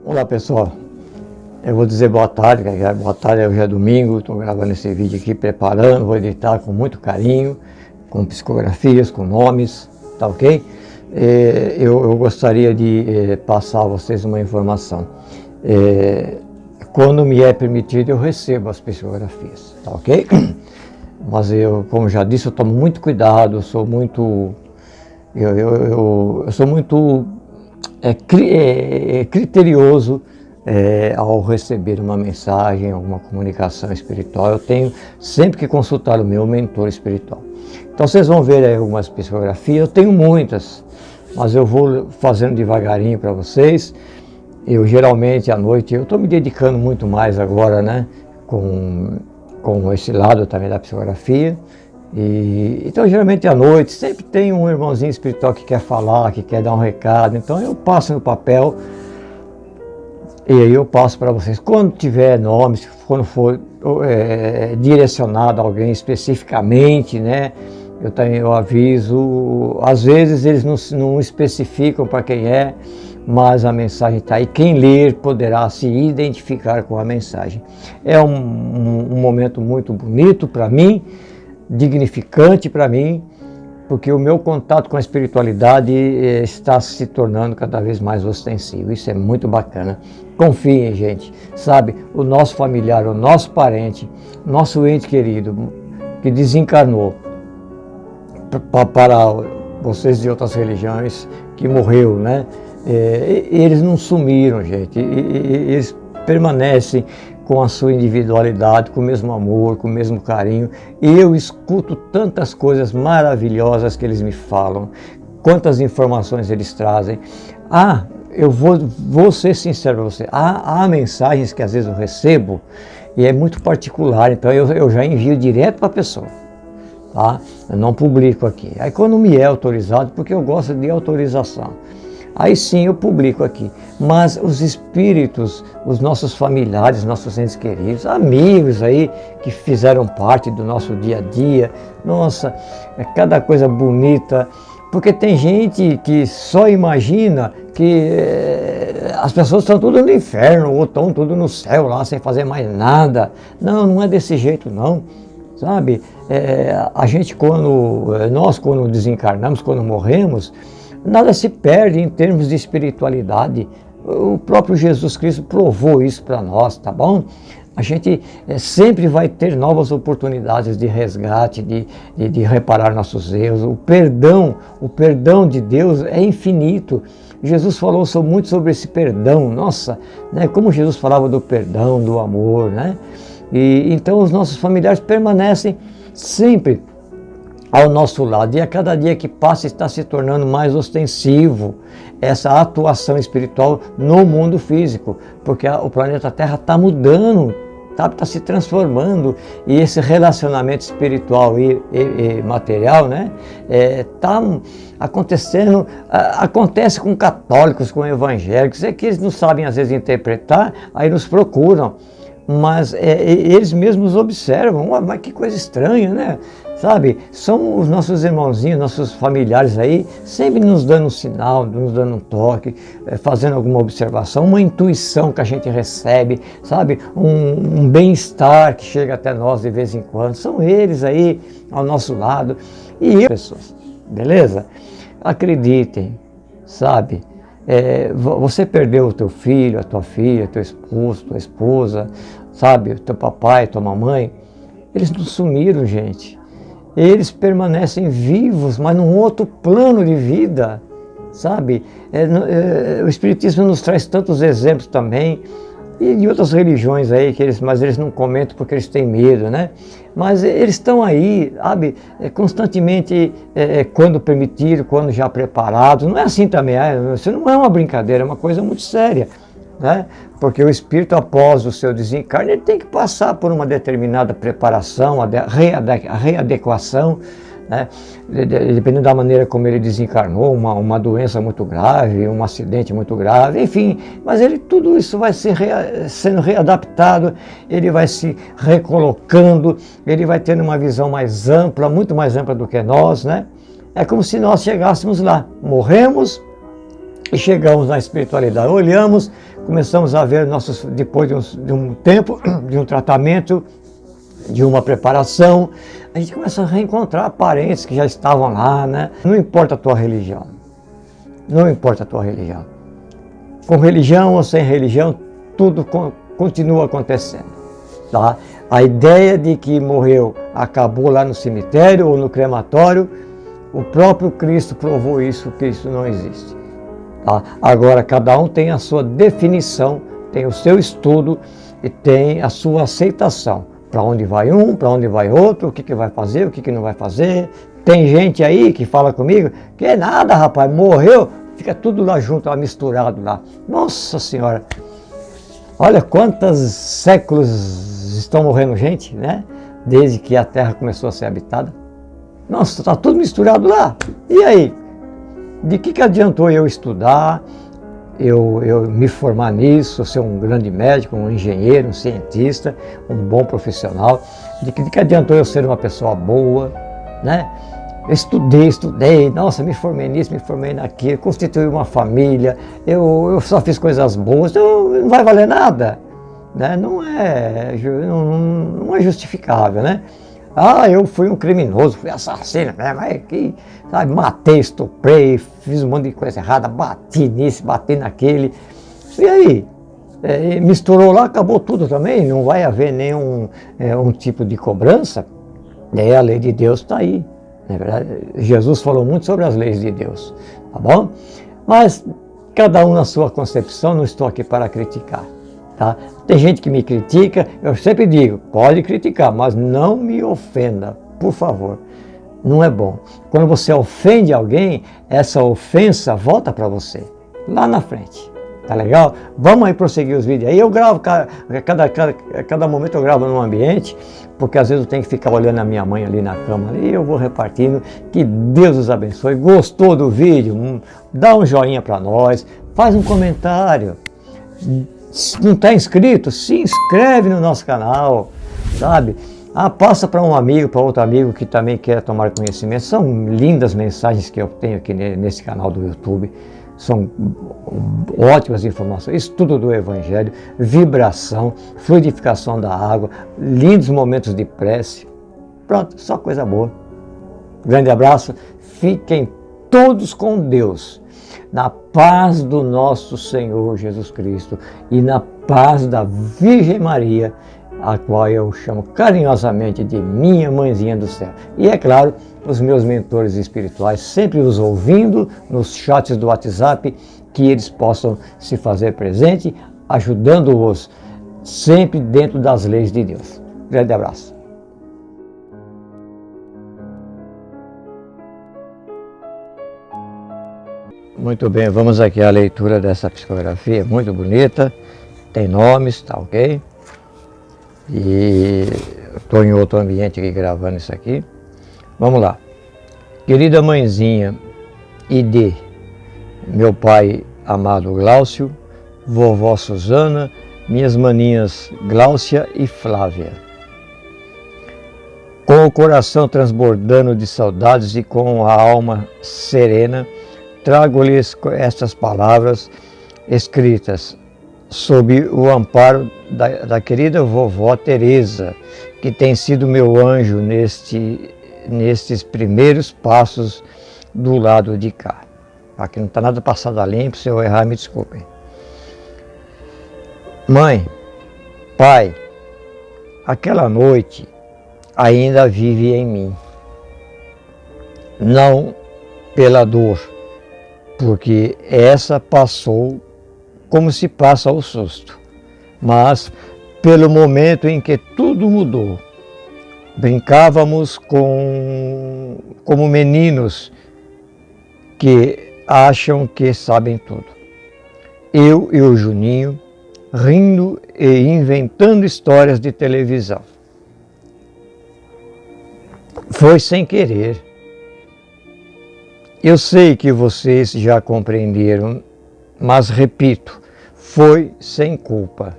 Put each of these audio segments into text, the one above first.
Olá pessoal, eu vou dizer boa tarde, hoje é domingo, estou gravando esse vídeo aqui, preparando, vou editar com muito carinho, com psicografias, com nomes, tá ok? Eu gostaria de passar a vocês uma informação. Quando me é permitido, eu recebo as psicografias, tá ok? Mas eu, como já disse, eu tomo muito cuidado, eu sou muito criterioso ao receber uma mensagem, alguma comunicação espiritual. Eu tenho sempre que consultar o meu mentor espiritual. Então vocês vão ver aí algumas psicografias, eu tenho muitas, mas eu vou fazendo devagarinho para vocês. Eu geralmente à noite, eu estou me dedicando muito mais agora, né, com esse lado também da psicografia. Então geralmente à noite sempre tem um irmãozinho espiritual que quer falar, que quer dar um recado, então eu passo no papel e aí eu passo para vocês. Quando tiver nomes, quando for direcionado a alguém especificamente, né, eu aviso. Às vezes eles não especificam para quem é, mas a mensagem está aí. Quem ler poderá se identificar com a mensagem. É um momento muito bonito para mim, dignificante para mim, porque o meu contato com a espiritualidade está se tornando cada vez mais ostensivo. Isso é muito bacana. Confiem, gente, sabe, o nosso familiar, o nosso parente, nosso ente querido que desencarnou, para vocês de outras religiões, que morreu, né? Eles não sumiram, gente, eles permanecem com a sua individualidade, com o mesmo amor, com o mesmo carinho. E eu escuto tantas coisas maravilhosas que eles me falam, quantas informações eles trazem. Eu vou ser sincero para você, há mensagens que às vezes eu recebo e é muito particular, então eu já envio direto para a pessoa, tá? Eu não publico aqui. Aí quando me é autorizado, porque eu gosto de autorização, aí sim eu publico aqui. Mas os espíritos, os nossos familiares, nossos entes queridos, amigos aí que fizeram parte do nosso dia a dia, nossa, é cada coisa bonita, porque tem gente que só imagina que as pessoas estão tudo no inferno ou estão tudo no céu lá sem fazer mais nada. Não é desse jeito não, sabe? A gente nós quando desencarnamos, quando morremos, nada se perde em termos de espiritualidade. O próprio Jesus Cristo provou isso para nós, tá bom? A gente sempre vai ter novas oportunidades de resgate, de reparar nossos erros. O perdão de Deus é infinito. Jesus falou muito sobre esse perdão, nossa, né? Como Jesus falava do perdão, do amor, né? Então os nossos familiares permanecem sempre ao nosso lado, e a cada dia que passa está se tornando mais ostensivo essa atuação espiritual no mundo físico, porque o planeta Terra está mudando, está se transformando, e esse relacionamento espiritual e material, né, está acontecendo, acontece com católicos, com evangélicos, que eles não sabem às vezes interpretar, aí nos procuram, mas eles mesmos observam, mas que coisa estranha, né? Sabe, são os nossos irmãozinhos, nossos familiares aí, sempre nos dando um sinal, nos dando um toque, fazendo alguma observação, uma intuição que a gente recebe, sabe, um bem-estar que chega até nós de vez em quando. São eles aí ao nosso lado. E pessoas, beleza? Acreditem, sabe, você perdeu o teu filho, a tua filha, teu esposo, tua esposa, sabe, teu papai, tua mamãe, eles não sumiram, gente. Eles permanecem vivos, mas num outro plano de vida, sabe? O Espiritismo nos traz tantos exemplos também, e de outras religiões aí, mas eles não comentam porque eles têm medo, né? Mas eles estão aí, sabe? Constantemente, quando permitido, quando já preparados. Não é assim também, isso não é uma brincadeira, é uma coisa muito séria, né? Porque o espírito, após o seu desencarne, ele tem que passar por uma determinada preparação, a readequação, né? Dependendo da maneira como ele desencarnou, uma doença muito grave, um acidente muito grave, enfim, mas tudo isso vai sendo readaptado, ele vai se recolocando, ele vai tendo uma visão mais ampla, muito mais ampla do que nós, né? É como se nós chegássemos lá, morremos, e chegamos na espiritualidade, olhamos começamos a ver depois de um tempo, de um tratamento, de uma preparação, a gente começa a reencontrar parentes que já estavam lá, né? Não importa a tua religião, não importa a tua religião. Com religião ou sem religião, tudo continua acontecendo, tá? A ideia de que morreu, acabou lá no cemitério ou no crematório, o próprio Cristo provou isso, que isso não existe. Tá? Agora, cada um tem a sua definição, tem o seu estudo e tem a sua aceitação. Para onde vai um, para onde vai outro, o que vai fazer, o que não vai fazer. Tem gente aí que fala comigo, que é nada, rapaz, morreu, fica tudo lá junto, lá misturado lá. Nossa Senhora, olha quantos séculos estão morrendo gente, né? Desde que a Terra começou a ser habitada. Nossa, está tudo misturado lá. E aí? De que adiantou eu estudar, eu me formar nisso, ser um grande médico, um engenheiro, um cientista, um bom profissional? De que adiantou eu ser uma pessoa boa, né? Eu estudei, nossa, me formei nisso, me formei naquilo, constituí uma família, eu só fiz coisas boas, então não vai valer nada, né? Não é justificável, né? Ah, eu fui um criminoso, fui assassino, mas que, sabe, matei, estuprei, fiz um monte de coisa errada, bati nisso, bati naquele. E aí? Misturou lá, acabou tudo também, não vai haver nenhum um tipo de cobrança. Daí a lei de Deus está aí. Na verdade, Jesus falou muito sobre as leis de Deus, tá bom? Mas cada um na sua concepção, não estou aqui para criticar. Tá? Tem gente que me critica, eu sempre digo, pode criticar, mas não me ofenda, por favor. Não é bom. Quando você ofende alguém, essa ofensa volta para você, lá na frente. Tá legal? Vamos aí prosseguir os vídeos aí. Eu gravo, cada momento eu gravo num ambiente, porque às vezes eu tenho que ficar olhando a minha mãe ali na cama, ali, e eu vou repartindo. Que Deus os abençoe. Gostou do vídeo? Dá um joinha para nós, faz um comentário. Se não está inscrito, se inscreve no nosso canal, sabe? Passa para um amigo, para outro amigo que também quer tomar conhecimento. São lindas mensagens que eu tenho aqui nesse canal do YouTube. São ótimas informações, estudo do Evangelho, vibração, fluidificação da água, lindos momentos de prece. Pronto, só coisa boa. Grande abraço, fiquem todos com Deus. Na paz do nosso Senhor Jesus Cristo e na paz da Virgem Maria, a qual eu chamo carinhosamente de minha mãezinha do céu. E é claro, os meus mentores espirituais, sempre os ouvindo nos chats do WhatsApp, que eles possam se fazer presente, ajudando-os sempre dentro das leis de Deus. Grande abraço. Muito bem, vamos aqui à leitura dessa psicografia, muito bonita, tem nomes, tá ok? E estou em outro ambiente aqui gravando isso aqui. Vamos lá. Querida mãezinha e de meu pai amado Glaucio, vovó Susana, minhas maninhas Gláucia e Flávia. Com o coração transbordando de saudades e com a alma serena, trago-lhes estas palavras escritas sob o amparo da querida vovó Teresa, que tem sido meu anjo nestes primeiros passos do lado de cá. Aqui não está nada passado a limpo, se eu errar me desculpem. Mãe, pai, aquela noite ainda vive em mim. Não pela dor, porque essa passou como se passa o susto, mas pelo momento em que tudo mudou. Brincávamos como meninos que acham que sabem tudo. Eu e o Juninho, rindo e inventando histórias de televisão. Foi sem querer. Eu sei que vocês já compreenderam, mas repito, foi sem culpa.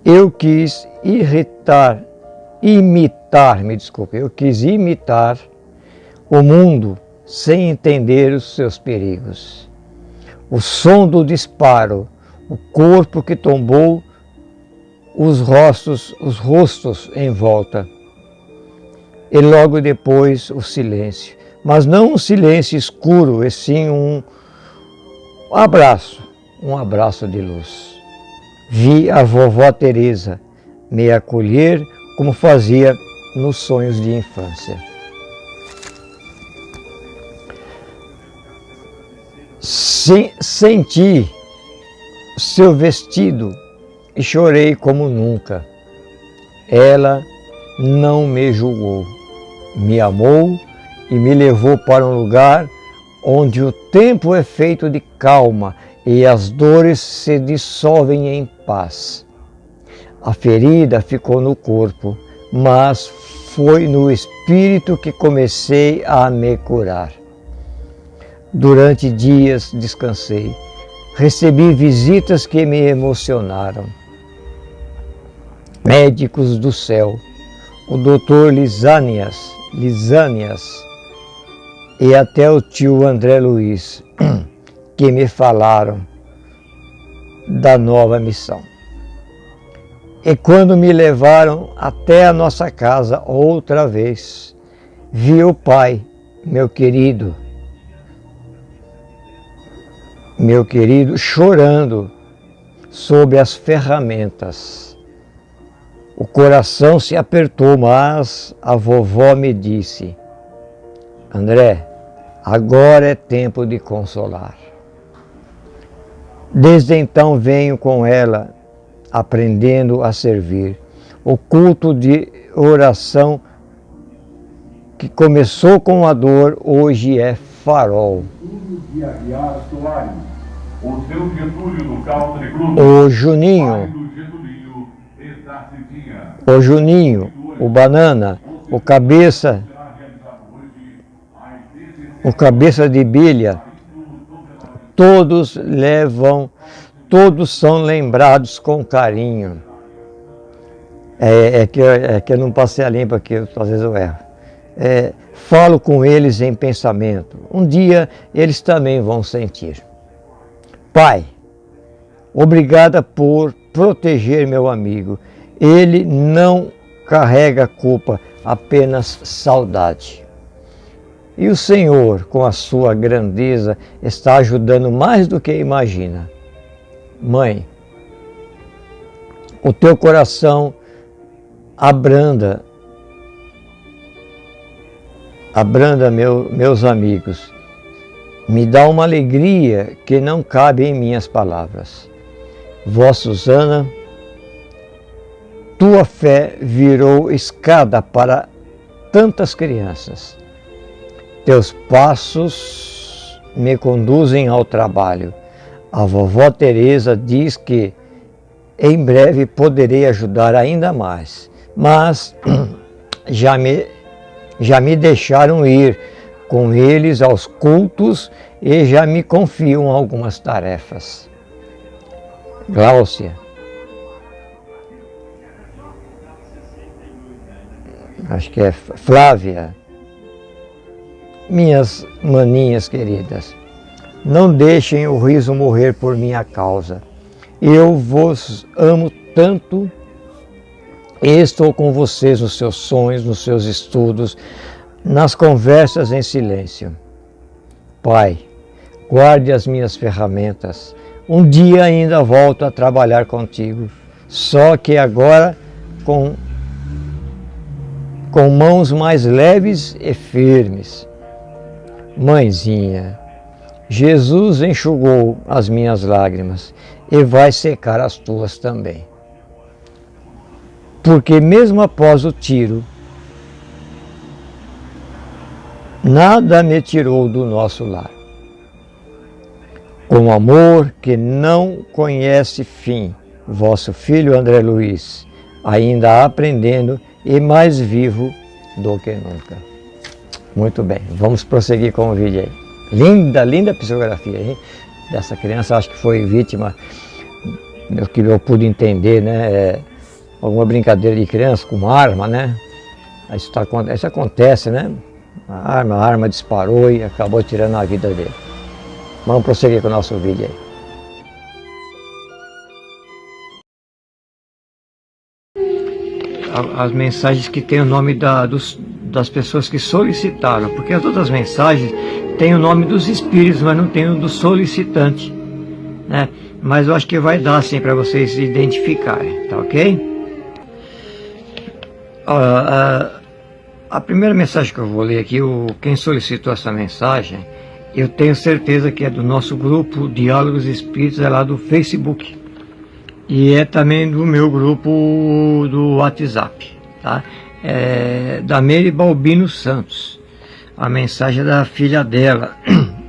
Eu quis imitar o mundo sem entender os seus perigos. O som do disparo, o corpo que tombou os rostos em volta. E logo depois o silêncio. Mas não um silêncio escuro, e sim um abraço de luz. Vi a vovó Teresa me acolher como fazia nos sonhos de infância. Senti seu vestido e chorei como nunca. Ela não me julgou, me amou e me levou para um lugar onde o tempo é feito de calma e as dores se dissolvem em paz. A ferida ficou no corpo, mas foi no espírito que comecei a me curar. Durante dias descansei, recebi visitas que me emocionaram. Médicos do céu, o doutor Lisânias e até o tio André Luiz, que me falaram da nova missão. E quando me levaram até a nossa casa outra vez, vi o pai, meu querido, chorando sob as ferramentas. O coração se apertou, mas a vovó me disse: André, agora é tempo de consolar. Desde então venho com ela, aprendendo a servir. O culto de oração que começou com a dor, hoje é farol. O Juninho, o Banana, o Cabeça de Bilha, todos são lembrados com carinho. É que eu não passei a limpa aqui, às vezes eu erro. Falo com eles em pensamento. Um dia eles também vão sentir. Pai, obrigada por proteger meu amigo. Ele não carrega culpa, apenas saudade. E o Senhor, com a sua grandeza, está ajudando mais do que imagina. Mãe, o teu coração abranda meus amigos. Me dá uma alegria que não cabe em minhas palavras. Vó Susana, tua fé virou escada para tantas crianças. Teus passos me conduzem ao trabalho. A vovó Teresa diz que em breve poderei ajudar ainda mais, mas já me deixaram ir com eles aos cultos e já me confiam algumas tarefas. Gláucia, acho que é Flávia, minhas maninhas queridas, não deixem o riso morrer por minha causa. Eu vos amo tanto e estou com vocês nos seus sonhos, nos seus estudos, nas conversas em silêncio. Pai, guarde as minhas ferramentas. Um dia ainda volto a trabalhar contigo, só que agora com mãos mais leves e firmes. Mãezinha, Jesus enxugou as minhas lágrimas e vai secar as tuas também. Porque mesmo após o tiro, nada me tirou do nosso lar. Com amor que não conhece fim, vosso filho André Luiz, ainda aprendendo e mais vivo do que nunca. Muito bem, vamos prosseguir com o vídeo aí. Linda psicografia, hein? Dessa criança, acho que foi vítima, que eu pude entender, né? Alguma brincadeira de criança com arma, né? Isso acontece, né? A arma disparou e acabou tirando a vida dele. Vamos prosseguir com o nosso vídeo aí. as mensagens que tem o nome das pessoas que solicitaram, porque as outras mensagens têm o nome dos espíritos, mas não tem o do solicitante, né? Mas eu acho que vai dar assim para vocês identificarem, tá ok? A primeira mensagem que eu vou ler aqui, quem solicitou essa mensagem, eu tenho certeza que é do nosso grupo Diálogos Espíritos, é lá do Facebook. E é também do meu grupo do WhatsApp, tá? É da Meire Balbino Santos. A mensagem é da filha dela,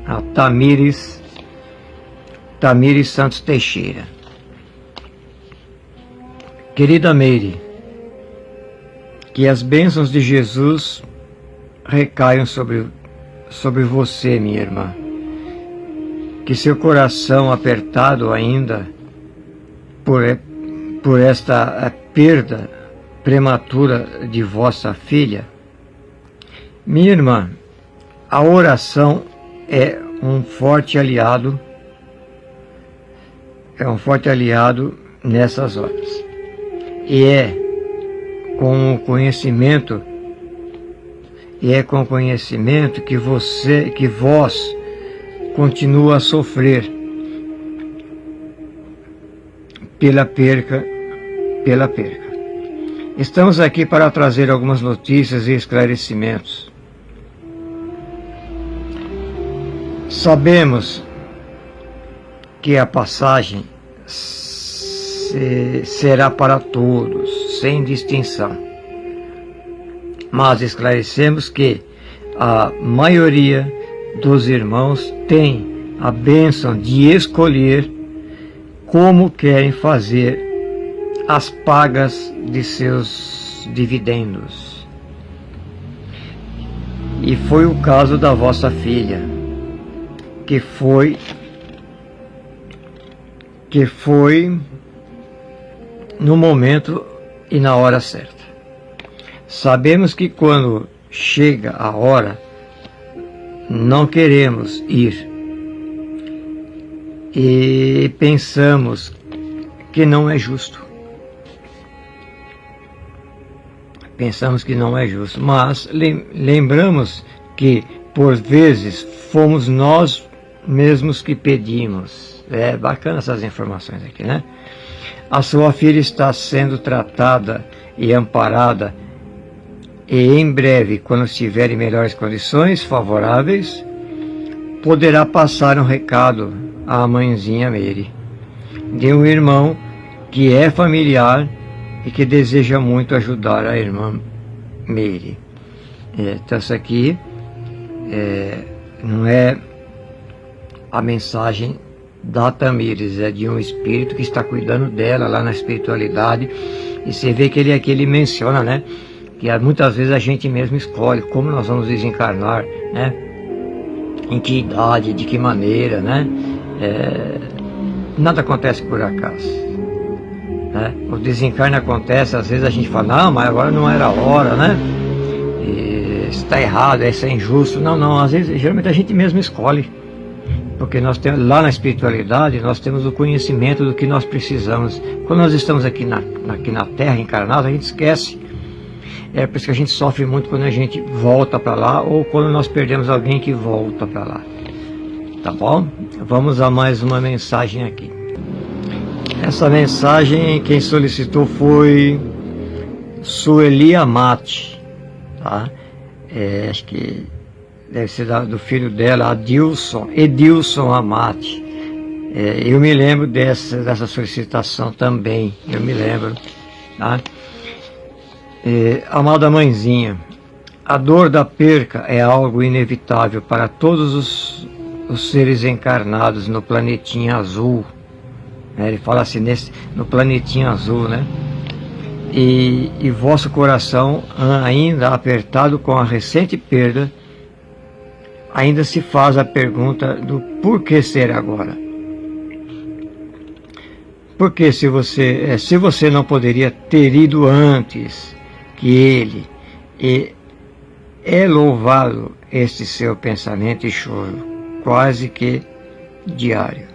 a Tamires Santos Teixeira. Querida Meire, que as bênçãos de Jesus recaiam sobre você, minha irmã. Que seu coração apertado ainda por esta perda prematura de vossa filha. Minha irmã, a oração é um forte aliado nessas horas. E é com o conhecimento que vós continua a sofrer pela perca. Estamos aqui para trazer algumas notícias e esclarecimentos. Sabemos que a passagem será para todos, sem distinção. Mas esclarecemos que a maioria dos irmãos tem a bênção de escolher como querem fazer as pagas de seus dividendos. E foi o caso da vossa filha, que foi no momento e na hora certa. Sabemos que quando chega a hora, não queremos ir e pensamos que não é justo. Mas lembramos que por vezes fomos nós mesmos que pedimos. É bacana essas informações aqui, né? A sua filha está sendo tratada e amparada, e em breve, quando estiver em melhores condições favoráveis, poderá passar um recado à mãezinha Meire, de um irmão que é familiar e que deseja muito ajudar a irmã Meire. Então essa aqui não é a mensagem da Tamires, é de um espírito que está cuidando dela lá na espiritualidade. E você vê que ele menciona, né, que muitas vezes a gente mesmo escolhe como nós vamos desencarnar, né, em que idade, de que maneira, né. Nada acontece por acaso, né? O desencarne acontece, às vezes a gente fala, não, mas agora não era a hora, né, está errado, isso é injusto. Não, às vezes, geralmente a gente mesmo escolhe, porque nós temos, lá na espiritualidade, nós temos o conhecimento do que nós precisamos. Quando nós estamos aqui na Terra, encarnados, a gente esquece. É por isso que a gente sofre muito quando a gente volta para lá, ou quando nós perdemos alguém que volta para lá. Tá bom? Vamos a mais uma mensagem aqui. Essa mensagem, quem solicitou foi Sueli Amate, tá? Acho que deve ser do filho dela, Edilson Amate. Eu me lembro dessa solicitação também, eu me lembro, tá? Amada mãezinha, a dor da perca é algo inevitável para todos os seres encarnados no planetinha azul. Ele fala assim, no planetinha azul, né? E vosso coração, ainda apertado com a recente perda, ainda se faz a pergunta do por que ser agora. Porque se você não poderia ter ido antes que ele, e é louvado este seu pensamento e choro, quase que diário.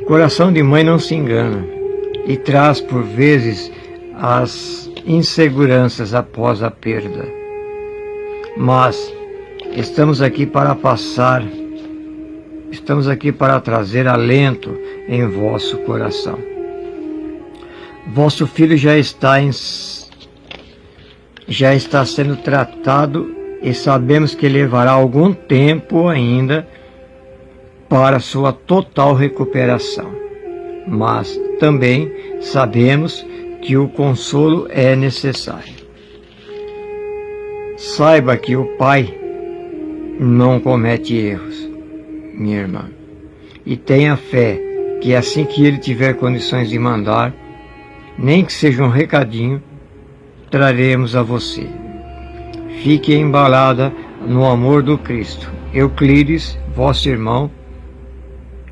Coração de mãe não se engana. e traz por vezes as inseguranças após a perda. Mas estamos aqui para trazer alento em vosso coração. Vosso filho já está sendo tratado e sabemos que levará algum tempo ainda para sua total recuperação. Mas também sabemos que o consolo é necessário. Saiba que o Pai não comete erros, minha irmã, e tenha fé que assim que Ele tiver condições de mandar, nem que seja um recadinho, traremos a você. Fique embalada no amor do Cristo. Euclides, vosso irmão,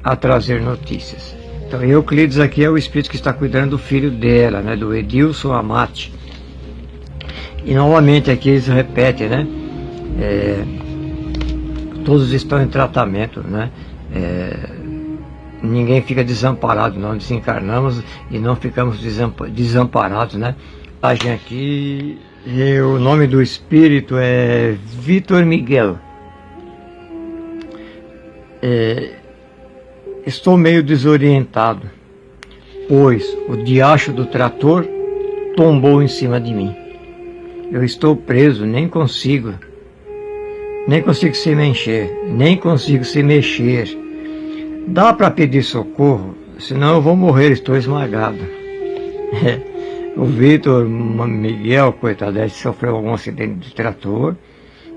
a trazer notícias. Então, Euclides aqui é o espírito que está cuidando do filho dela, né, do Edilson Amati. E novamente aqui eles repetem, né? Todos estão em tratamento, né? Ninguém fica desamparado, nós desencarnamos e não ficamos desamparados, né? A gente aqui, o nome do espírito é Vitor Miguel. Estou meio desorientado, pois o diacho do trator tombou em cima de mim. Eu estou preso, nem consigo se mexer. Dá para pedir socorro, senão eu vou morrer, estou esmagado. O Vitor Miguel, coitado, ele sofreu algum acidente de trator,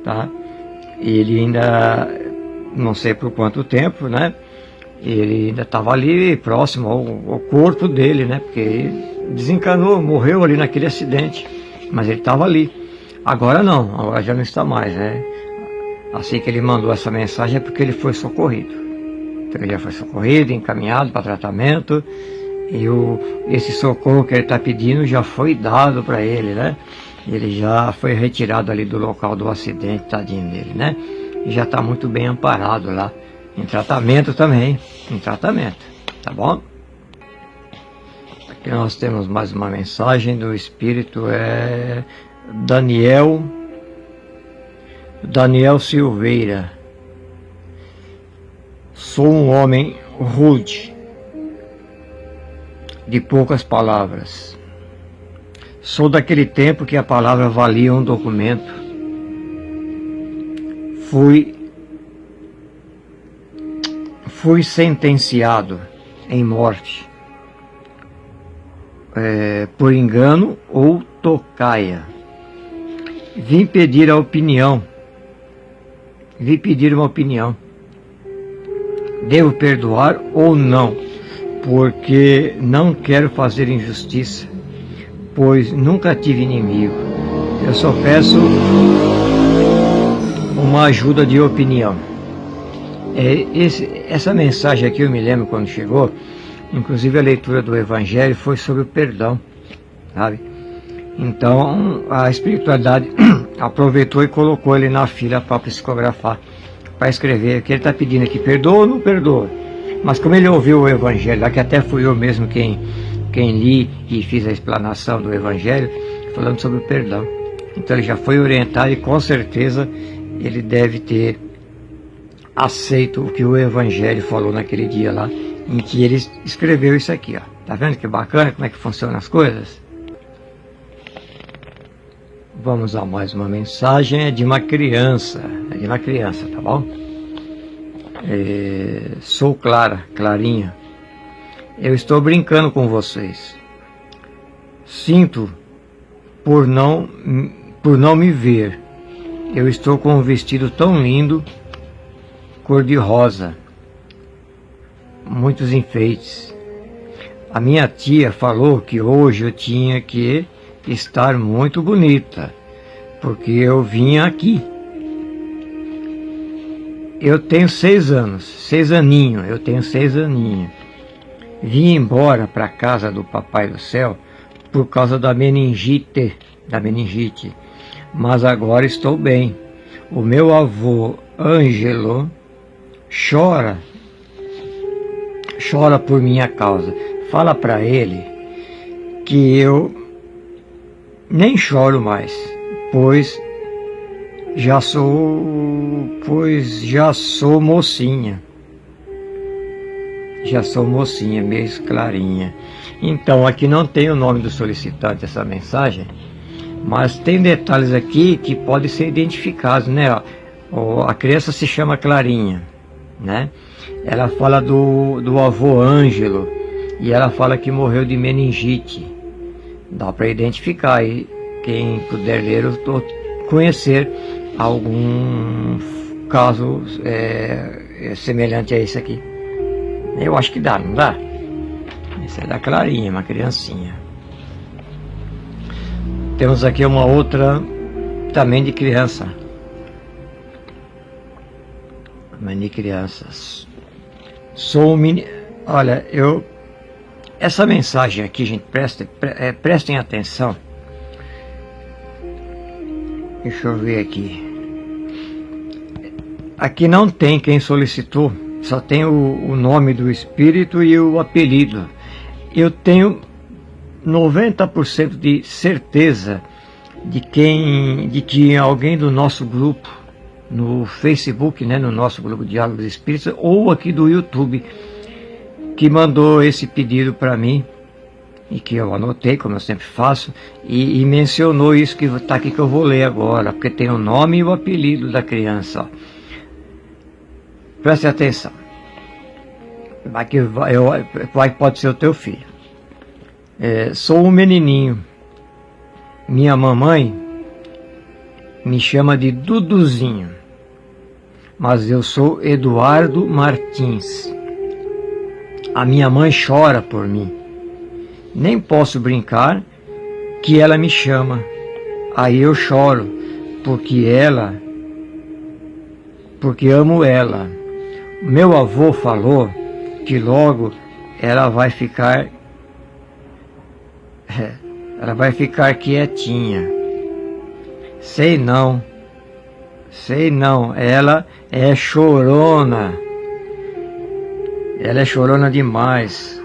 tá? E ele ainda, não sei por quanto tempo, né? Ele ainda estava ali próximo ao corpo dele, né? Porque ele desencanou, morreu ali naquele acidente. Mas ele estava ali. Agora não, agora já não está mais, né? Assim que ele mandou essa mensagem é porque ele foi socorrido. Então ele já foi socorrido, encaminhado para tratamento. E esse socorro que ele está pedindo já foi dado para ele, né? Ele já foi retirado ali do local do acidente, tadinho dele, né? E já está muito bem amparado lá. Em tratamento também, tá bom? Aqui nós temos mais uma mensagem do Espírito, Daniel Silveira. Sou um homem rude, de poucas palavras. Sou daquele tempo que a palavra valia um documento. Fui sentenciado em morte. Por engano ou tocaia. Vim pedir uma opinião. Devo perdoar ou não? Porque não quero fazer injustiça, pois nunca tive inimigo. Eu só peço uma ajuda de opinião. Essa mensagem aqui eu me lembro quando chegou. Inclusive a leitura do Evangelho foi sobre o perdão, sabe? Então a espiritualidade aproveitou e colocou ele na fila para psicografar, para escrever o que ele está pedindo aqui, perdoa ou não perdoa? Mas como ele ouviu o Evangelho, lá que até fui eu mesmo quem li e fiz a explanação do Evangelho, falando sobre o perdão. Então ele já foi orientado e com certeza ele deve ter aceito o que o Evangelho falou naquele dia lá, em que ele escreveu isso aqui, ó. Tá vendo que bacana como é que funcionam as coisas? Vamos a mais uma mensagem, é de uma criança, tá bom? Sou Clarinha. Eu estou brincando com vocês. Sinto por não me ver. Eu estou com um vestido tão lindo, cor de rosa, muitos enfeites. A minha tia falou que hoje eu tinha que estar muito bonita, porque eu vim aqui. Eu tenho 6 aninhos. Vim embora para a casa do Papai do Céu por causa da meningite, mas agora estou bem. O meu avô Ângelo chora por minha causa. fala para ele que eu nem choro mais, pois já sou mocinha. Já sou mocinha, meio clarinha. Então, aqui não tem o nome do solicitante dessa mensagem, mas tem detalhes aqui que podem ser identificados, né? A criança se chama Clarinha, né? Ela fala do avô Ângelo, e ela fala que morreu de meningite. Dá para identificar, e quem puder ler ou conhecer algum caso semelhante a esse aqui. Eu acho que dá, não dá? Essa é da Clarinha, uma criancinha. Temos aqui uma outra também de criança. Também de crianças. Sou um menino. Olha, essa mensagem aqui, gente, prestem atenção. Deixa eu ver aqui. Aqui não tem quem solicitou, só tem o nome do espírito e o apelido. Eu tenho 90% de certeza de que alguém do nosso grupo, no Facebook, né, no nosso grupo Diálogos Espíritas, ou aqui do YouTube, que mandou esse pedido para mim, e que eu anotei, como eu sempre faço, e mencionou isso que está aqui, que eu vou ler agora, porque tem o nome e o apelido da criança. Ó. Preste atenção. Pode ser o teu filho. Sou um menininho. Minha mamãe me chama de Duduzinho, mas eu sou Eduardo Martins. A minha mãe chora por mim. Nem posso brincar que ela me chama. Aí eu choro porque amo ela. Meu avô falou que logo ela vai ficar quietinha. Sei não, ela é chorona. Ela é chorona demais.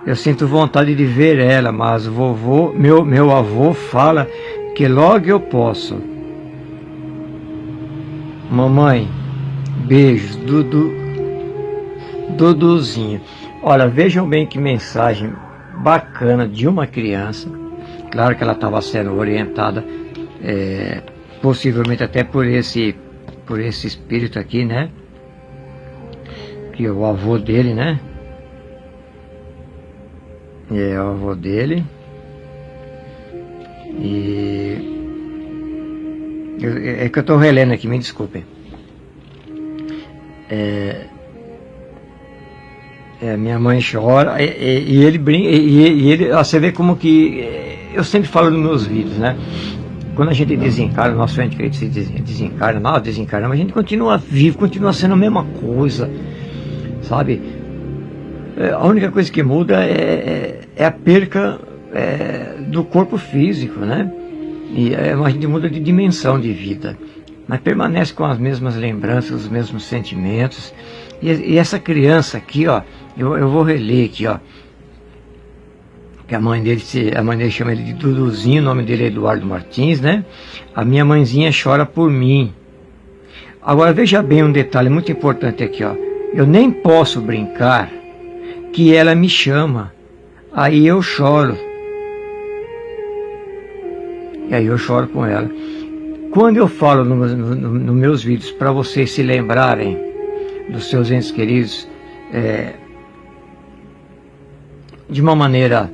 Eu sinto vontade de ver ela, mas meu avô fala que logo eu posso. Mamãe, beijos, Duduzinho. Olha, vejam bem que mensagem bacana de uma criança. Claro que ela estava sendo orientada, possivelmente até por esse espírito aqui, né? Que é o avô dele, né? É o avô dele. E é que eu estou relendo aqui, me desculpem. Minha mãe chora e ele brinca, e ele, você vê como que eu sempre falo nos meus vídeos, né? Quando a gente desencarna, nosso ente querido se desencarna, nós desencarnamos, a gente continua vivo, continua sendo a mesma coisa, sabe? A única coisa que muda é a perca do corpo físico, né? E a gente muda de dimensão de vida, mas permanece com as mesmas lembranças, os mesmos sentimentos. E essa criança aqui, ó, eu vou reler aqui, ó, que a mãe dele chama ele de Duduzinho, o nome dele é Eduardo Martins, né? A minha mãezinha chora por mim. Agora veja bem um detalhe muito importante aqui, ó. Eu nem posso brincar que ela me chama, aí eu choro. E aí eu choro com ela. Quando eu falo nos meus vídeos para vocês se lembrarem dos seus entes queridos, de uma maneira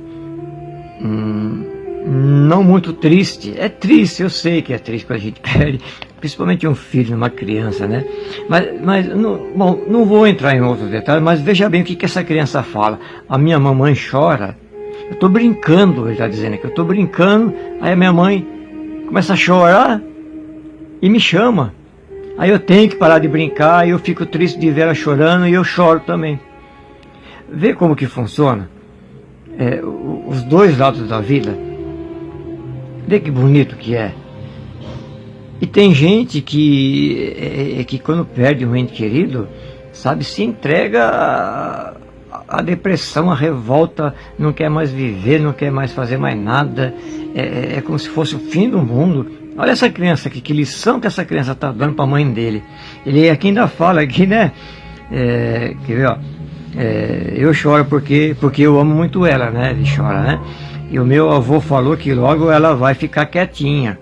não muito triste. É triste, eu sei que é triste quando a gente perde, principalmente um filho, uma criança, né? Mas não vou entrar em outros detalhes, mas veja bem o que essa criança fala. A minha mamãe chora. Eu estou brincando, ele está dizendo que eu estou brincando, aí a minha mãe começa a chorar e me chama. Aí eu tenho que parar de brincar, e eu fico triste de ver ela chorando, e eu choro também. Vê como que funciona os dois lados da vida. Vê que bonito que é. E tem gente que quando perde um ente querido, sabe, se entrega a depressão, a revolta, não quer mais viver, não quer mais fazer mais nada, é como se fosse o fim do mundo. Olha essa criança aqui, que lição que essa criança está dando para a mãe dele. Ele aqui ainda fala aqui, né? Quer ver, ó? Eu choro porque eu amo muito ela, né? Ele chora, né? E o meu avô falou que logo ela vai ficar quietinha.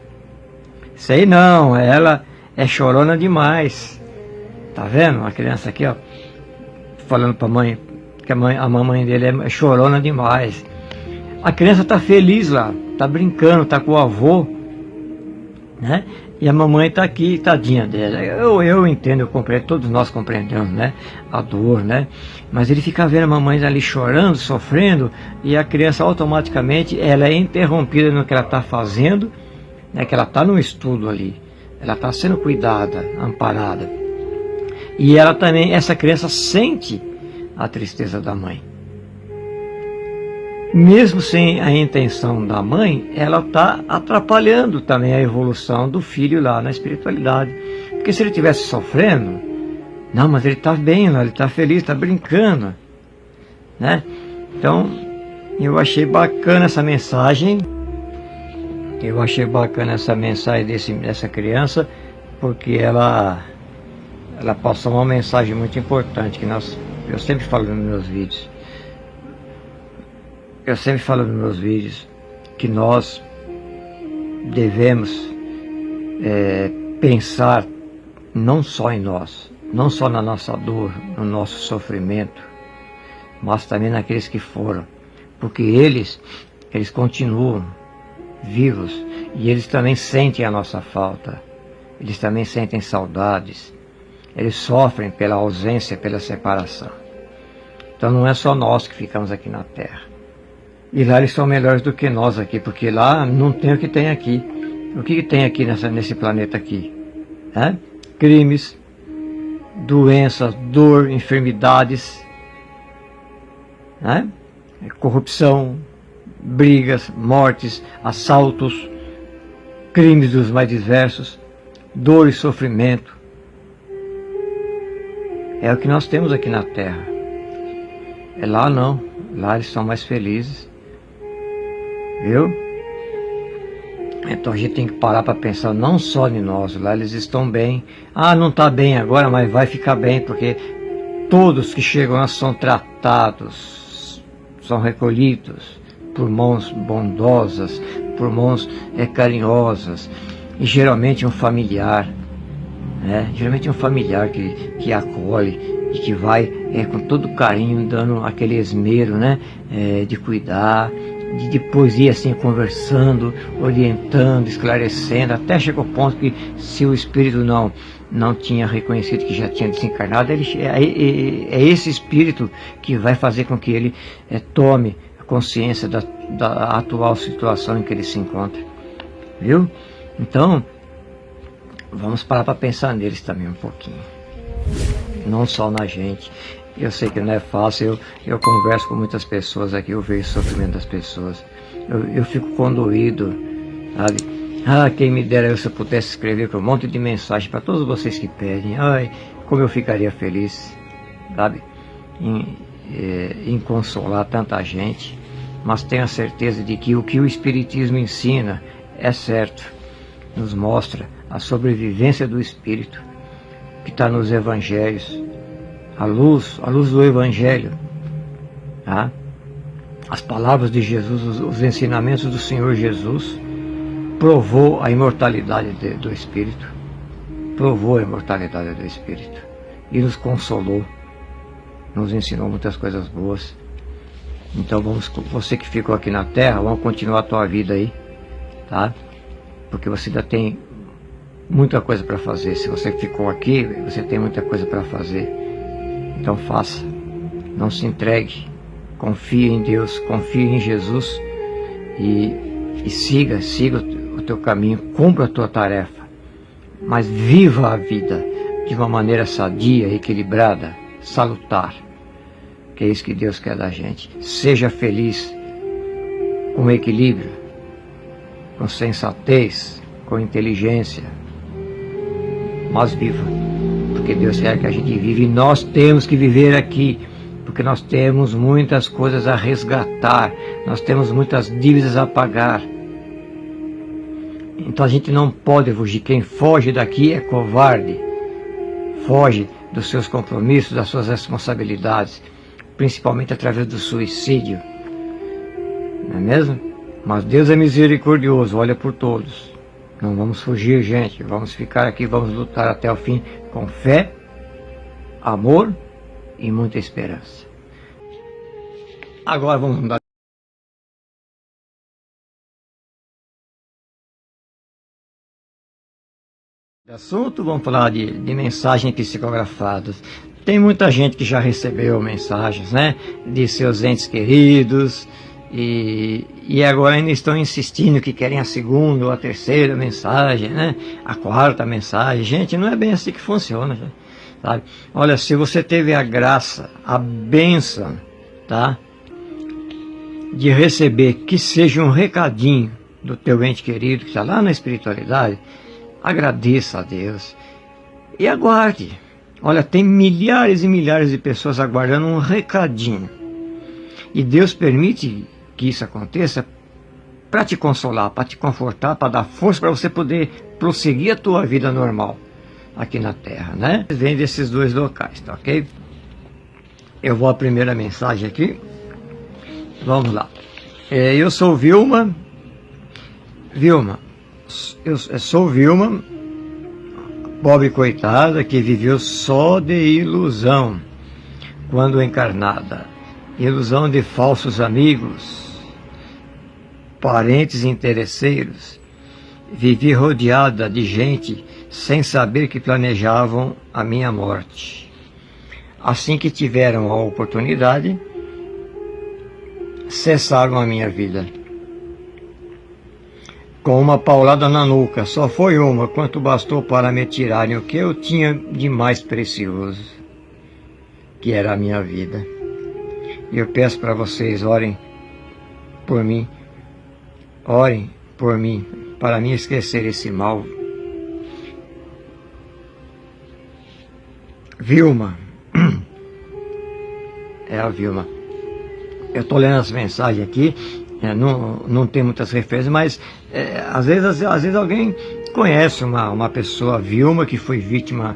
Sei não, ela é chorona demais. Tá vendo? A criança aqui, ó, falando para a mãe que a mamãe dele é chorona demais. A criança tá feliz lá, tá brincando, tá com o avô, né? E a mamãe tá aqui, tadinha dela. Eu entendo, eu compreendo, todos nós compreendemos, né? A dor, né? Mas ele fica vendo a mamãe ali chorando, sofrendo, e a criança automaticamente ela é interrompida no que ela está fazendo, né? Que ela está no estudo ali, ela está sendo cuidada, amparada. E ela também, essa criança sente a tristeza da mãe. Mesmo sem a intenção da mãe, ela está atrapalhando também a evolução do filho lá na espiritualidade. Porque se ele estivesse sofrendo, não, mas ele está bem lá, ele está feliz, está brincando, né? Então, eu achei bacana essa mensagem. Eu achei bacana essa mensagem dessa criança, porque ela passou uma mensagem muito importante que eu sempre falo nos meus vídeos. Eu sempre falo nos meus vídeos que nós devemos pensar não só em nós, não só na nossa dor, no nosso sofrimento, mas também naqueles que foram, porque eles continuam vivos e eles também sentem a nossa falta, eles também sentem saudades, eles sofrem pela ausência, pela separação. Então não é só nós que ficamos aqui na Terra. E lá eles são melhores do que nós aqui, porque lá não tem o que tem aqui. O que tem aqui nesse planeta aqui? Crimes, doenças, dor, enfermidades, corrupção, brigas, mortes, assaltos, crimes dos mais diversos, dor e sofrimento. É o que nós temos aqui na Terra. Lá não, lá eles são mais felizes. Viu? Então a gente tem que parar para pensar não só em nós, lá eles estão bem. Não está bem agora, mas vai ficar bem, porque todos que chegam lá são tratados, são recolhidos por mãos bondosas, por mãos carinhosas, e geralmente um familiar, né? Geralmente um familiar que acolhe e que vai com todo carinho dando aquele esmero, né? De cuidar, de depois ir assim conversando, orientando, esclarecendo, até chegou ao ponto que se o espírito não tinha reconhecido que já tinha desencarnado, é esse espírito que vai fazer com que ele tome consciência da atual situação em que ele se encontra, viu? Então, vamos parar para pensar neles também um pouquinho, não só na gente. Eu sei que não é fácil, eu converso com muitas pessoas aqui, eu vejo o sofrimento das pessoas, eu fico condoído, sabe? Quem me dera se eu pudesse escrever um monte de mensagem para todos vocês que pedem, como eu ficaria feliz, sabe? Em consolar tanta gente, mas tenho a certeza de que o que o Espiritismo ensina é certo, nos mostra a sobrevivência do Espírito, que está nos Evangelhos, a luz do Evangelho, tá? As palavras de Jesus, os ensinamentos do Senhor Jesus, provou a imortalidade do Espírito, provou a imortalidade do Espírito, e nos consolou, nos ensinou muitas coisas boas. Então você que ficou aqui na Terra, vamos continuar a tua vida aí, tá? Porque você ainda tem muita coisa para fazer. Se você ficou aqui, você tem muita coisa para fazer. Então faça, não se entregue, confie em Deus, confie em Jesus e siga o teu caminho, cumpra a tua tarefa, mas viva a vida de uma maneira sadia, equilibrada, salutar, que é isso que Deus quer da gente. Seja feliz com equilíbrio, com sensatez, com inteligência, mas viva. Porque Deus quer que a gente viva e nós temos que viver aqui, porque nós temos muitas coisas a resgatar, nós temos muitas dívidas a pagar. Então a gente não pode fugir. Quem foge daqui é covarde. Foge dos seus compromissos, das suas responsabilidades, principalmente através do suicídio. Não é mesmo? Mas Deus é misericordioso, olha por todos. Não vamos fugir, gente. Vamos ficar aqui, vamos lutar até o fim com fé, amor e muita esperança. Agora vamos mudar de assunto, vamos falar de mensagens psicografadas. Tem muita gente que já recebeu mensagens, né, de seus entes queridos, e agora ainda estão insistindo que querem a segunda ou a terceira mensagem, né, a quarta mensagem. Gente, não é bem assim que funciona, sabe? Olha, se você teve a graça, a bênção, tá, de receber que seja um recadinho do teu ente querido que está lá na espiritualidade, agradeça a Deus e aguarde. Olha, tem milhares e milhares de pessoas aguardando um recadinho, e Deus permite que isso aconteça para te consolar, para te confortar, para dar força para você poder prosseguir a tua vida normal aqui na Terra, né? Vem desses dois locais, tá ok? Eu vou à primeira mensagem aqui. Vamos lá. Eu sou Vilma. Eu sou Vilma, pobre coitada que viveu só de ilusão quando encarnada. Ilusão de falsos amigos, parentes interesseiros. Vivi rodeada de gente sem saber que planejavam a minha morte. Assim que tiveram a oportunidade, cessaram a minha vida. Com uma paulada na nuca, só foi uma, quanto bastou para me tirarem o que eu tinha de mais precioso, que era a minha vida. E eu peço para vocês, orem por mim, para mim esquecer esse mal. Vilma, é a Vilma. Eu estou lendo as mensagens aqui, não tem muitas referências, mas às vezes alguém conhece uma pessoa, Vilma, que foi vítima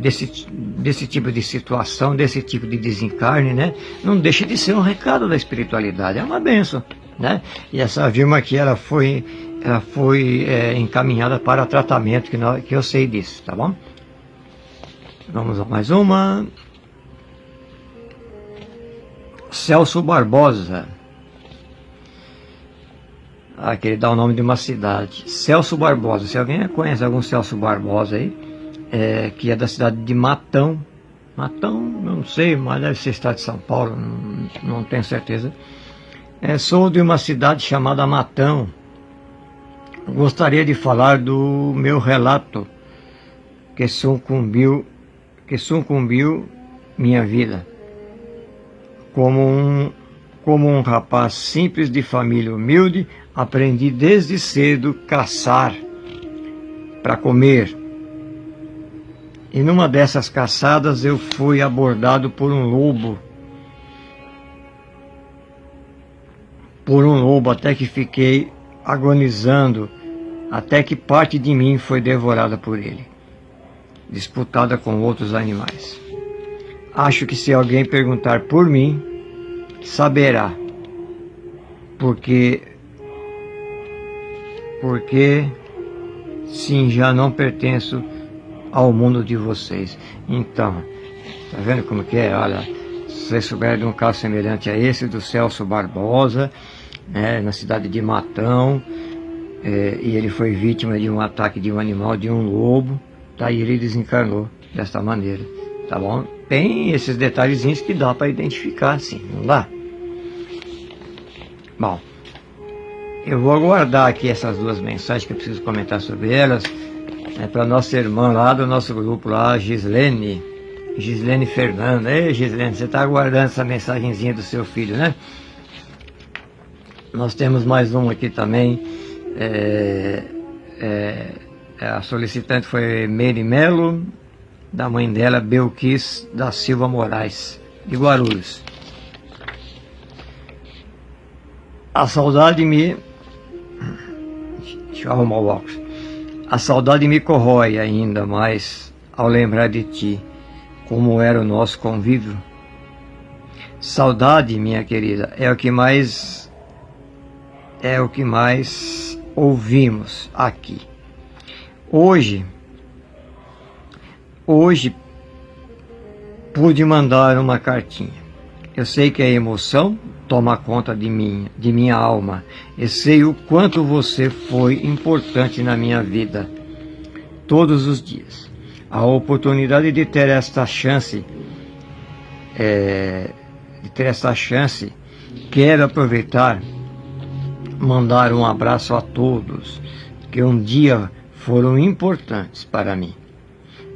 desse tipo de situação, desse tipo de desencarne, né? Não deixa de ser um recado da espiritualidade, é uma bênção, né? E essa Vilma aqui, ela foi encaminhada para tratamento, que eu sei disso, tá bom? Vamos a mais uma. Celso Barbosa. Aqui ele dá o nome de uma cidade. Celso Barbosa. Se alguém conhece algum Celso Barbosa aí, que é da cidade de Matão. Matão, não sei, mas deve ser estado de São Paulo, não tenho certeza. Sou de uma cidade chamada Matão. Gostaria de falar do meu relato que sucumbiu minha vida. Como um rapaz simples de família humilde, aprendi desde cedo caçar para comer. E numa dessas caçadas eu fui abordado por um lobo. Até que fiquei agonizando, até que parte de mim foi devorada por ele, disputada com outros animais. Acho que se alguém perguntar por mim, saberá, porque sim, já não pertenço ao mundo de vocês. Então, tá vendo como que é? Olha, se vocês souberem de um caso semelhante a esse do Celso Barbosa, na cidade de Matão, e ele foi vítima de um ataque de um animal, de um lobo, tá? E ele desencarnou desta maneira, tá bom? Tem esses detalhezinhos que dá para identificar, sim, não dá? Bom, eu vou aguardar aqui essas duas mensagens que eu preciso comentar sobre elas, para nossa irmã lá do nosso grupo lá, Gislene Fernanda. Ei, Gislene, você está aguardando essa mensagenzinha do seu filho, né? Nós temos mais um aqui também. A solicitante foi Meire Melo, da mãe dela, Belquis da Silva Moraes. de Guarulhos. A saudade me... Deixa eu arrumar o óculos. A saudade me corrói ainda mais ao lembrar de ti, como era o nosso convívio. Saudade, minha querida, é o que mais ouvimos aqui. Hoje pude mandar uma cartinha. Eu sei que a emoção toma conta de minha alma. Eu sei o quanto você foi importante na minha vida, todos os dias. A oportunidade de ter esta chance, quero aproveitar, mandar um abraço a todos que um dia foram importantes para mim.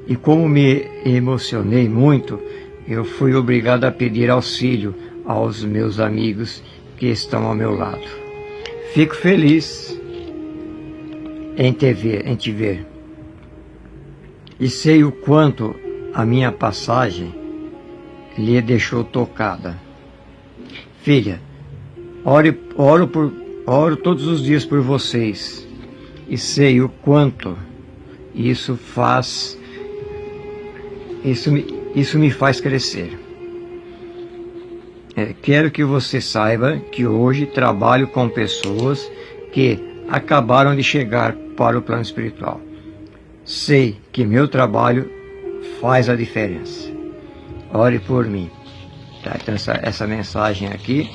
E como me emocionei muito, eu fui obrigado a pedir auxílio aos meus amigos que estão ao meu lado. Fico feliz em te ver. E sei o quanto a minha passagem lhe deixou tocada. Filha, oro todos os dias por vocês. E sei o quanto isso me faz crescer. Quero que você saiba que hoje trabalho com pessoas que acabaram de chegar para o plano espiritual. Sei que meu trabalho faz a diferença. Ore por mim. Tá, então essa mensagem aqui.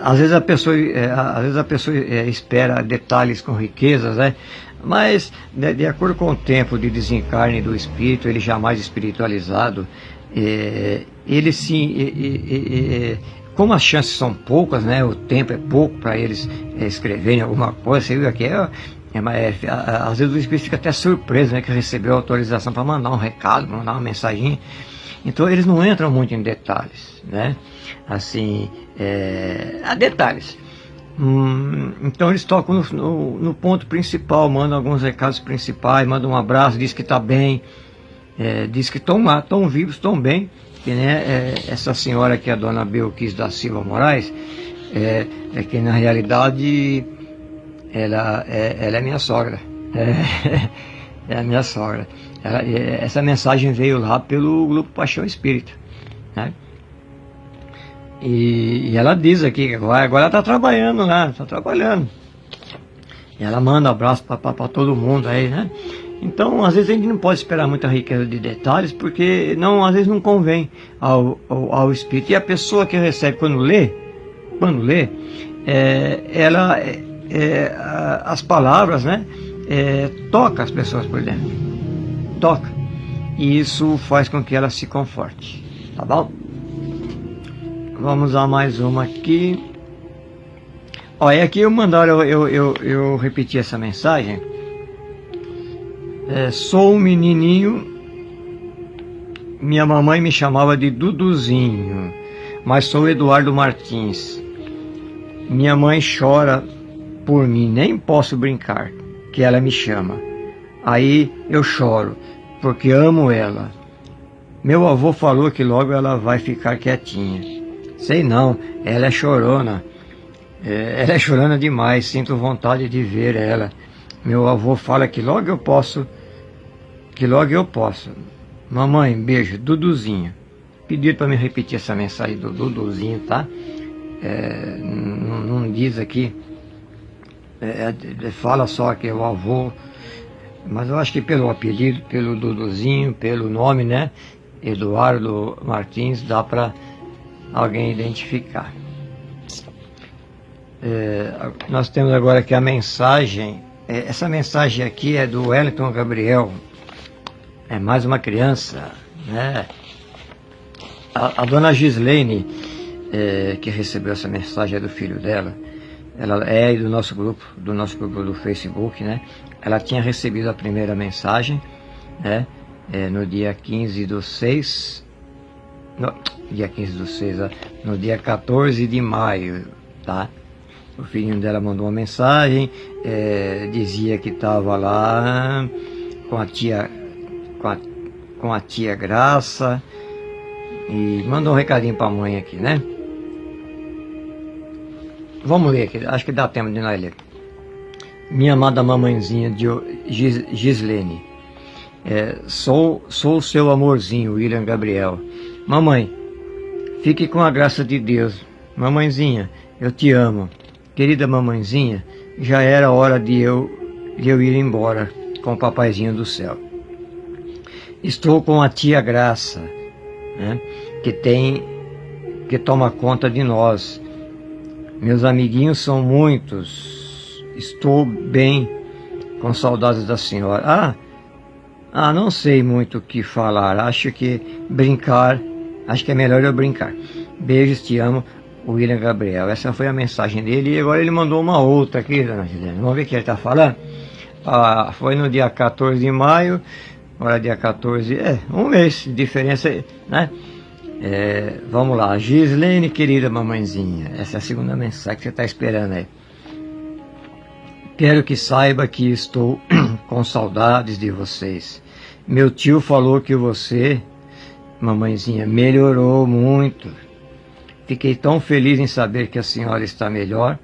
Às vezes a pessoa espera detalhes com riquezas, né? Mas de acordo com o tempo de desencarne do espírito, ele jamais espiritualizado, ele sim, como as chances são poucas, né? O tempo é pouco para eles escreverem alguma coisa. Você viu aqui, às vezes o espírito fica até surpreso, né? Que recebeu autorização para mandar um recado, mandar uma mensagem. Então eles não entram muito em detalhes, né? Assim, há detalhes. Então eles tocam no ponto principal, mandam alguns recados principais, mandam um abraço, diz que está bem, diz que estão lá, estão vivos, estão bem. Que, né, essa senhora aqui, a dona Belquis da Silva Moraes, que na realidade ela é minha sogra. É a minha sogra. Essa mensagem veio lá pelo Grupo Paixão Espírita, né? E ela diz aqui que agora ela está trabalhando lá, está trabalhando. E ela manda abraço para todo mundo aí, né? Então, às vezes a gente não pode esperar muita riqueza de detalhes, porque às vezes não convém ao espírito. E a pessoa que recebe quando lê, as palavras, né? Toca as pessoas por dentro. Toca. E isso faz com que ela se conforte. Tá bom? Vamos a mais uma aqui. Olha, aqui eu repeti essa mensagem. Sou um menininho, minha mamãe me chamava de Duduzinho, mas sou Eduardo Martins. Minha mãe chora por mim, nem posso brincar, que ela me chama. Aí eu choro, porque amo ela. Meu avô falou que logo ela vai ficar quietinha. Sei não, ela é chorona. Ela é chorona demais, sinto vontade de ver ela. Meu avô fala que logo eu posso. Mamãe, beijo, Duduzinho. Pediram para me repetir essa mensagem do Duduzinho, tá? Não diz aqui. Fala só que é o avô. Mas eu acho que pelo apelido, pelo Duduzinho, pelo nome, né? Eduardo Martins, dá para alguém identificar. Nós temos agora aqui a mensagem. Essa mensagem aqui é do Wellington Gabriel. É mais uma criança, né? A dona Gislaine, que recebeu essa mensagem, é do filho dela. Ela é do nosso grupo do Facebook, né? Ela tinha recebido a primeira mensagem, né? No dia 15/6. No dia 14 de maio, tá? O filhinho dela mandou uma mensagem, dizia que estava lá com a tia Graça, E mandou um recadinho pra mãe aqui, né? Vamos ler aqui, acho que dá tempo de nós ler. Minha amada mamãezinha Gislene, sou o seu amorzinho, William Gabriel. Mamãe, fique com a graça de Deus. Mamãezinha, eu te amo. Querida mamãezinha, já era hora de eu ir embora com o papaizinho do céu. Estou com a tia Graça, né, que toma conta de nós. Meus amiguinhos são muitos. Estou bem, com saudades da senhora. Não sei muito o que falar. Acho que é melhor eu brincar. Beijos, te amo, William Gabriel. Essa foi a mensagem dele e agora ele mandou uma outra aqui, dona Gisele. Vamos ver o que ele está falando. Foi no dia 14 de maio, agora dia 14, um mês de diferença, né? Vamos lá, Gislene, querida mamãezinha, essa é a segunda mensagem que você está esperando aí. Quero que saiba que estou com saudades de vocês. Meu tio falou que você, mamãezinha, melhorou muito. Fiquei tão feliz em saber que a senhora está melhor,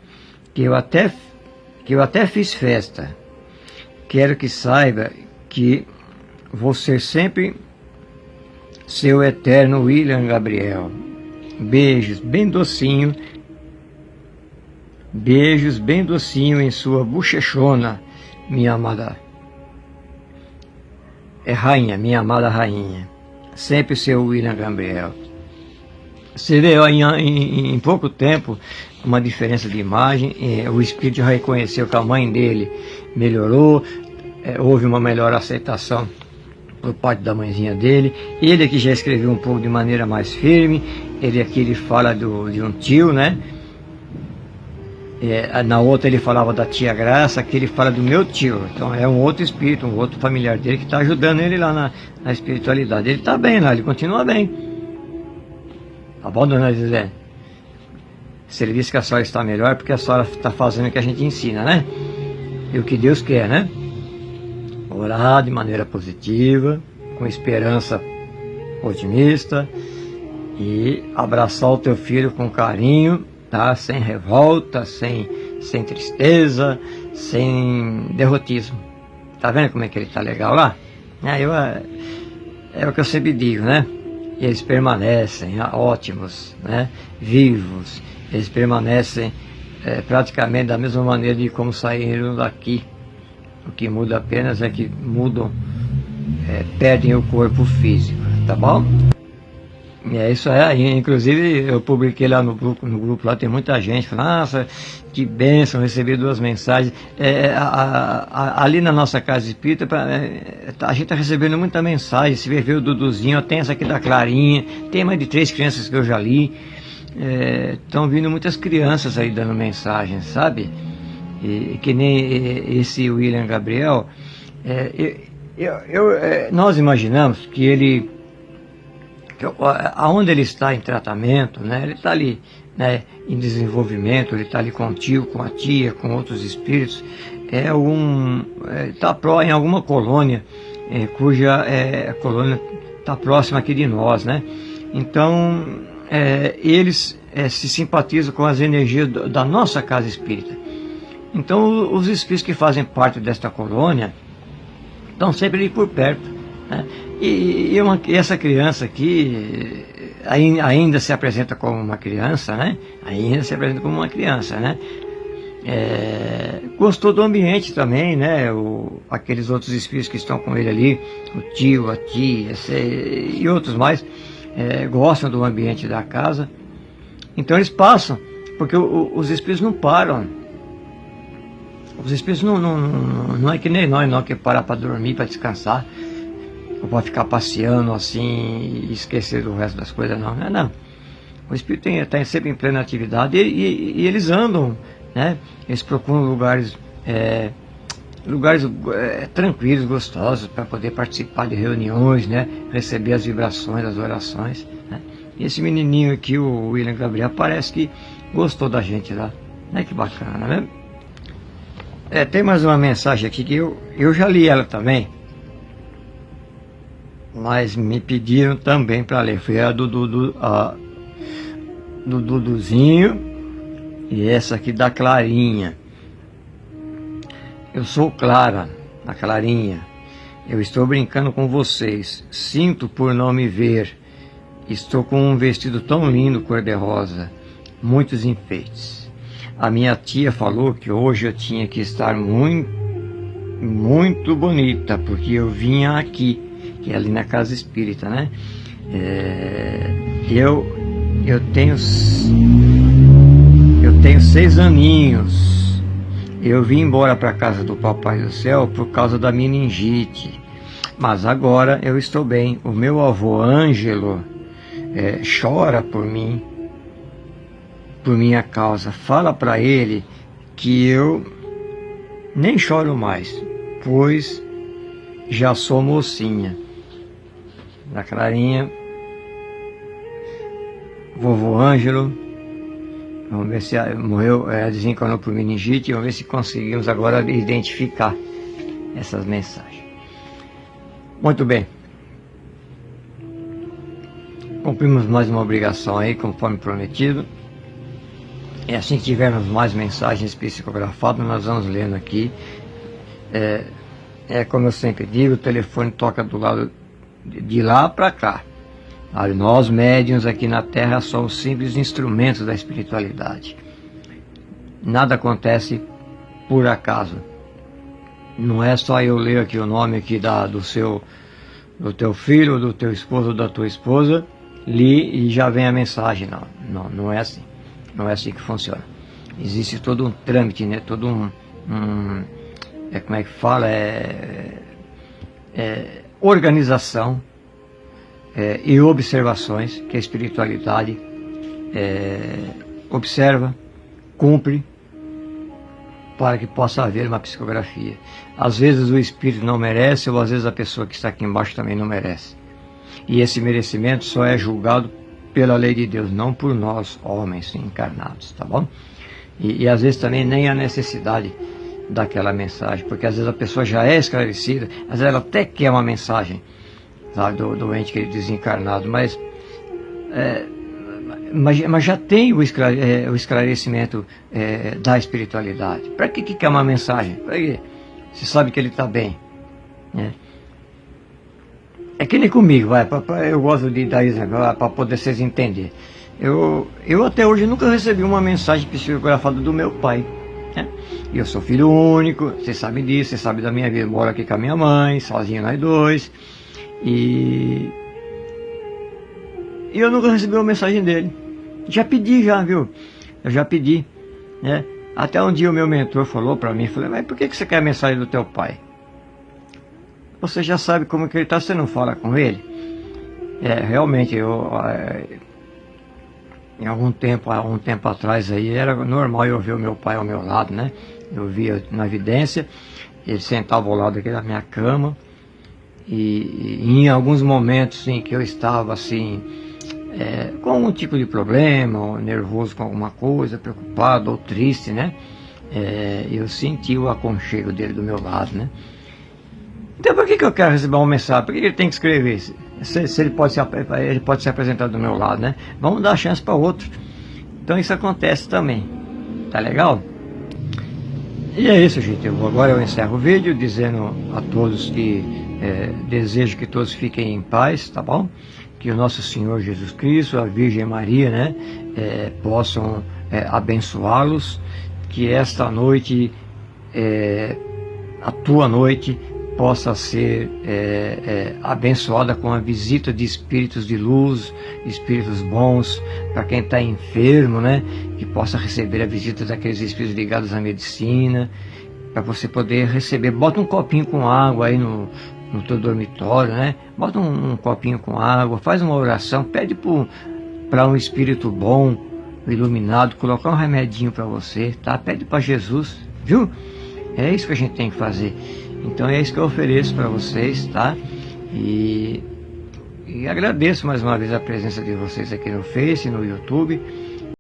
que eu até fiz festa. Quero que saiba que vou ser sempre seu eterno William Gabriel. Beijos bem docinho. Beijos bem docinho em sua bochechona, minha amada. Rainha, minha amada rainha. Sempre seu William Gabriel. Você vê em pouco tempo uma diferença de imagem. O espírito já reconheceu que a mãe dele melhorou. Houve uma melhor aceitação por parte da mãezinha dele. Ele aqui já escreveu um pouco de maneira mais firme. Ele fala de um tio, né? Na outra ele falava da tia Graça, aqui ele fala do meu tio. Então é um outro espírito, um outro familiar dele que está ajudando ele lá na espiritualidade. Ele está bem lá, ele continua bem. Tá bom, dona Gisele? Se ele disse que a senhora está melhor, é porque a senhora está fazendo o que a gente ensina, né? E o que Deus quer, né? Orar de maneira positiva, com esperança otimista, e abraçar o teu filho com carinho, tá? Sem revolta, sem tristeza, sem derrotismo. Tá vendo como é que ele tá legal lá? É o que eu sempre digo, né? Eles permanecem ótimos, né? Vivos. Eles permanecem praticamente da mesma maneira de como saíram daqui. O que muda apenas é que mudam, perdem o corpo físico, tá bom? E é isso aí. Inclusive eu publiquei lá no grupo lá, tem muita gente falando, nossa, que bênção, recebi 2 mensagens. Ali na nossa casa espírita, a gente está recebendo muita mensagem. Se ver o Duduzinho, tem essa aqui da Clarinha, tem mais de 3 crianças que eu já li. Estão vindo muitas crianças aí dando mensagens, sabe? E que nem esse William Gabriel, nós imaginamos que ele, aonde ele está em tratamento, né, ele está ali, né, em desenvolvimento, ele está ali contigo, com a tia, com outros espíritos, está em alguma colônia, cuja colônia está próxima aqui de nós, né? Então eles se simpatizam com as energias da nossa casa espírita. Então os espíritos que fazem parte desta colônia estão sempre ali por perto, né? E essa criança aqui ainda se apresenta como uma criança, né? Ainda se apresenta como uma criança, né? Gostou do ambiente também, né? Aqueles outros espíritos que estão com ele ali, o tio, a tia, e outros mais, gostam do ambiente da casa. Então eles passam, porque os espíritos não param. Os espíritos não é que nem nós, não, que parar para dormir, para descansar, ou para ficar passeando assim e esquecer do resto das coisas, não. O espírito está sempre em plena atividade e eles andam, né? Eles procuram lugares tranquilos, gostosos, para poder participar de reuniões, né? Receber as vibrações, as orações, né? E esse menininho aqui, o William Gabriel, parece que gostou da gente lá, né? Que bacana, né? Tem mais uma mensagem aqui que eu já li ela também. mas me pediram também para ler. Foi a do Duduzinho e essa aqui da Clarinha. Eu sou Clara, a Clarinha. Eu estou brincando com vocês. Sinto por não me ver. Estou com um vestido tão lindo, cor-de-rosa. Muitos enfeites. A minha tia falou que hoje eu tinha que estar muito bonita, porque eu vinha aqui, que é ali na casa espírita, né? Eu tenho 6 aninhos. Eu vim embora para casa do Papai do Céu por causa da meningite, mas agora eu estou bem. O meu avô Ângelo chora por mim, por minha causa. Fala para ele que eu nem choro mais, pois já sou mocinha. Da Clarinha, vovô Ângelo, vamos ver se morreu, desencarnou por meningite. Vamos ver se conseguimos agora identificar essas mensagens. Muito bem. Cumprimos mais uma obrigação aí, conforme prometido. E assim que tivermos mais mensagens psicografadas, nós vamos lendo aqui. Como eu sempre digo, o telefone toca do lado de lá para cá. Nós médiuns aqui na Terra somos simples instrumentos da espiritualidade. Nada acontece por acaso. Não é só eu ler aqui o nome aqui do teu filho, do teu esposo, da tua esposa, li e já vem a mensagem. Não é assim. Não é assim que funciona. Existe todo um trâmite, né? Todo como é que fala? Organização e observações que a espiritualidade observa, cumpre, para que possa haver uma psicografia. Às vezes o espírito não merece, ou às vezes a pessoa que está aqui embaixo também não merece. E esse merecimento só é julgado pela lei de Deus, não por nós, homens encarnados, tá bom? E às vezes também nem a necessidade daquela mensagem, porque às vezes a pessoa já é esclarecida, às vezes ela até quer uma mensagem, sabe, do ente desencarnado, mas já tem o esclarecimento da espiritualidade. Para que quer uma mensagem? Para quê? Você sabe que ele está bem, né? É que nem comigo, eu gosto de dar exemplo, para poder vocês entenderem. Eu até hoje nunca recebi uma mensagem psicografada do meu pai, né? Eu sou filho único, vocês sabem disso, vocês sabem da minha vida. Eu moro aqui com a minha mãe, sozinho nós dois. E eu nunca recebi uma mensagem dele. Já pedi, viu? Eu já pedi, né? Até um dia o meu mentor falou para mim, mas por que você quer a mensagem do teu pai? Você já sabe como que ele está, você não fala com ele? Realmente, em há um tempo atrás aí, era normal eu ver o meu pai ao meu lado, né? Eu via na evidência, ele sentava ao lado aqui da minha cama, e em alguns momentos em que eu estava assim, com algum tipo de problema, ou nervoso com alguma coisa, preocupado ou triste, né? Eu senti o aconchego dele do meu lado, né? Então por que eu quero receber uma mensagem? Por que ele tem que escrever? Se ele pode se apresentar do meu lado, né? Vamos dar chance para outro. Então isso acontece também. Tá legal? E é isso, gente. Agora eu encerro o vídeo dizendo a todos que desejo que todos fiquem em paz, tá bom? Que o nosso Senhor Jesus Cristo, a Virgem Maria, né? Possam abençoá-los. Que esta noite, a tua noite, possa ser abençoada com a visita de espíritos de luz, espíritos bons, para quem está enfermo, né? Que possa receber a visita daqueles espíritos ligados à medicina, para você poder receber. Bota um copinho com água aí no teu dormitório, né? Bota um copinho com água, faz uma oração, pede para um espírito bom, iluminado, colocar um remedinho para você, tá? Pede para Jesus, viu? É isso que a gente tem que fazer. Então é isso que eu ofereço para vocês, tá? E agradeço mais uma vez a presença de vocês aqui no Face, no YouTube.